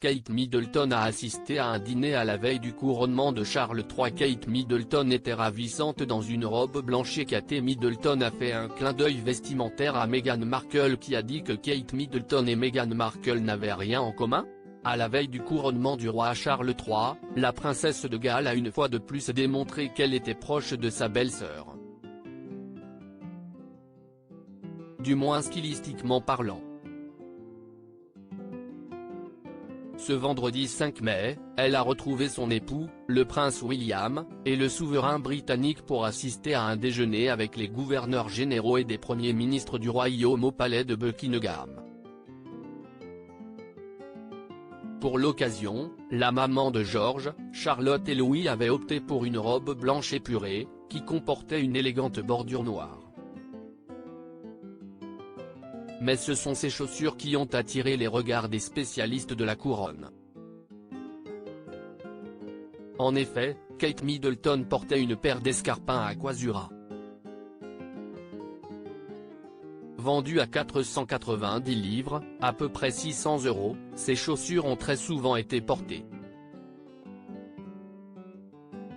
Kate Middleton a assisté à un dîner à la veille du couronnement de Charles III. Kate Middleton était ravissante dans une robe blanche et Kate Middleton a fait un clin d'œil vestimentaire à Meghan Markle qui a dit que Kate Middleton et Meghan Markle n'avaient rien en commun. À la veille du couronnement du roi Charles III, la princesse de Galles a une fois de plus démontré qu'elle était proche de sa belle-sœur. Du moins stylistiquement parlant. Ce vendredi 5 mai, elle a retrouvé son époux, le prince William, et le souverain britannique pour assister à un déjeuner avec les gouverneurs généraux et des premiers ministres du royaume au palais de Buckingham. Pour l'occasion, la maman de George, Charlotte et Louis avait opté pour une robe blanche épurée, qui comportait une élégante bordure noire. Mais ce sont ces chaussures qui ont attiré les regards des spécialistes de la couronne. En effet, Kate Middleton portait une paire d'escarpins Aquazzura. Vendues à 490 livres, à peu près 600 €, ces chaussures ont très souvent été portées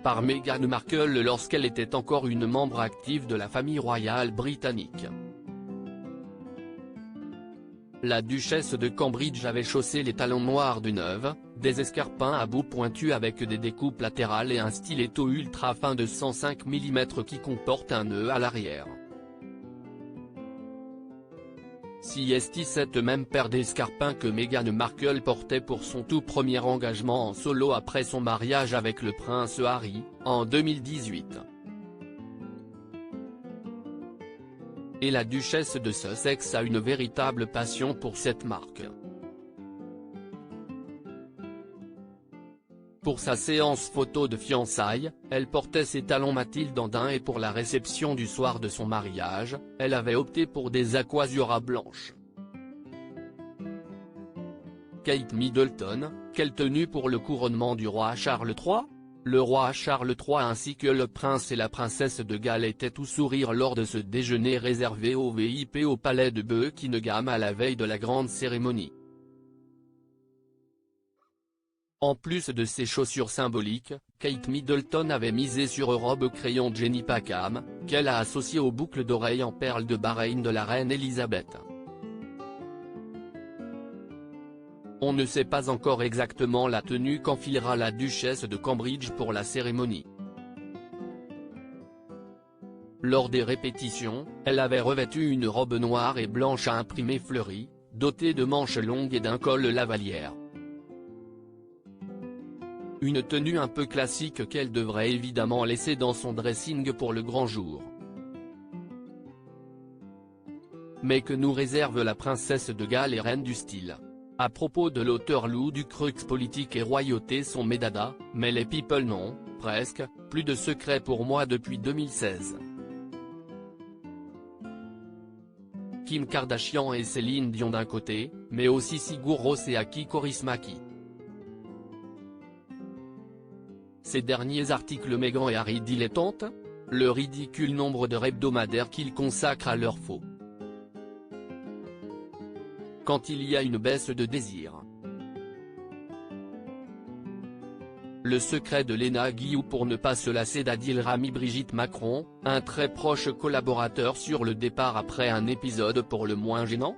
par Meghan Markle lorsqu'elle était encore une membre active de la famille royale britannique. La duchesse de Cambridge avait chaussé les talons noirs de neuve, des escarpins à bout pointu avec des découpes latérales et un stiletto ultra fin de 105 mm qui comporte un nœud à l'arrière. Si est cette même paire d'escarpins que Meghan Markle portait pour son tout premier engagement en solo après son mariage avec le prince Harry, en 2018. Et la duchesse de Sussex a une véritable passion pour cette marque. Pour sa séance photo de fiançailles, elle portait ses talons Mathilde Andin et pour la réception du soir de son mariage, elle avait opté pour des Aquazzura blanches. Kate Middleton, quelle tenue pour le couronnement du roi Charles III ? Le roi Charles III ainsi que le prince et la princesse de Galles étaient tout sourire lors de ce déjeuner réservé aux VIP au palais de Buckingham à la veille de la grande cérémonie. En plus de ses chaussures symboliques, Kate Middleton avait misé sur robe crayon Jenny Packham, qu'elle a associée aux boucles d'oreilles en perles de Bahreïn de la reine Elisabeth. On ne sait pas encore exactement la tenue qu'enfilera la duchesse de Cambridge pour la cérémonie. Lors des répétitions, elle avait revêtu une robe noire et blanche à imprimé fleuri, dotée de manches longues et d'un col lavalière. Une tenue un peu classique qu'elle devrait évidemment laisser dans son dressing pour le grand jour. Mais que nous réserve la princesse de Galles et reine du style. À propos de l'auteur Lou Ducrux, politique et royauté sont mes dadas, mais les people non, presque, plus de secret pour moi depuis 2016. Kim Kardashian et Céline Dion d'un côté, mais aussi Sigur Rós et Aki Kaurismäki. Ces derniers articles Meghan et Harry dilettantes ? Le ridicule nombre d'heures hebdomadaires qu'ils consacrent à leur faux. Quand il y a une baisse de désir. Le secret de Léna Guillou pour ne pas se lasser d'Adil Rami. Brigitte Macron, un très proche collaborateur sur le départ après un épisode pour le moins gênant ?